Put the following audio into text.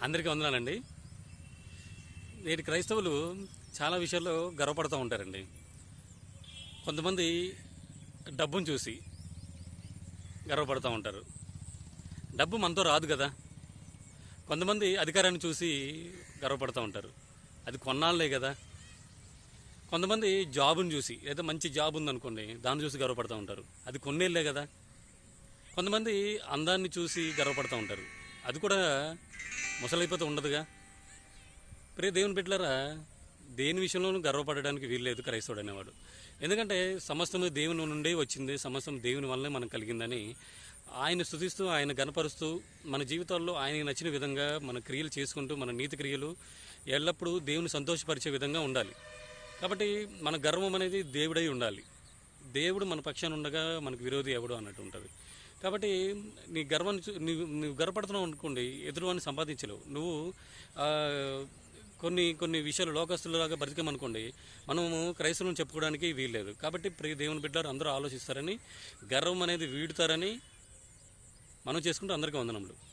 అందరికీ వందనాలండి. నేటి క్రైస్తవులు చాలా విషయాల్లో గర్వపడుతూ ఉంటారండి. కొంతమంది డబ్బును చూసి గర్వపడుతూ ఉంటారు. డబ్బు మనతో రాదు కదా. కొంతమంది అధికారాన్ని చూసి గర్వపడుతూ ఉంటారు. అది కొన్నాళ్ళే కదా. కొంతమంది జాబుని చూసి, ఏదో మంచి జాబ్ ఉందనుకోండి, దాన్ని చూసి గర్వపడుతూ ఉంటారు. అది కొన్నేళ్ళే కదా. కొంతమంది అందాన్ని చూసి గర్వపడుతూ ఉంటారు. అది కూడా ముసలైపోతే ఉండదుగా. ప్రియ దేవుని బిడ్డలారా, దేని విషయంలోనూ గర్వపడడానికి వీల్లేదు క్రైస్తవుడు అనేవాడు. ఎందుకంటే సమస్తము దేవుని నుండే వచ్చింది, సమస్తం దేవుని వల్లనే మనకు కలిగిందని ఆయన స్తుతిస్తూ, ఆయన గణపరుస్తూ, మన జీవితాల్లో ఆయనకి నచ్చిన విధంగా మన క్రియలు చేసుకుంటూ, మన నీతి క్రియలు ఎల్లప్పుడూ దేవుని సంతోషపరిచే విధంగా ఉండాలి. కాబట్టి మన గర్వం అనేది దేవుడై ఉండాలి. దేవుడు మన పక్షాన ఉండగా మనకు విరోధి ఎవడు అన్నట్టు ఉంటుంది. కాబట్టి నీ గర్వాన్ని నువ్వు గర్వపడుతున్నావు అనుకోండి, ఎదురువాన్ని సంపాదించలేవు. నువ్వు కొన్ని కొన్ని విషయాలు లోకస్తులలాగా బ్రతికమనుకోండి, మనము క్రైస్తవులను చెప్పుకోవడానికి వీల్లేదు. కాబట్టి ప్రియ దేవుని బిడ్డలు అందరూ ఆలోచిస్తారని, గర్వం అనేది వీడుతారని మనం చేసుకుంటూ అందరికీ వందనములు.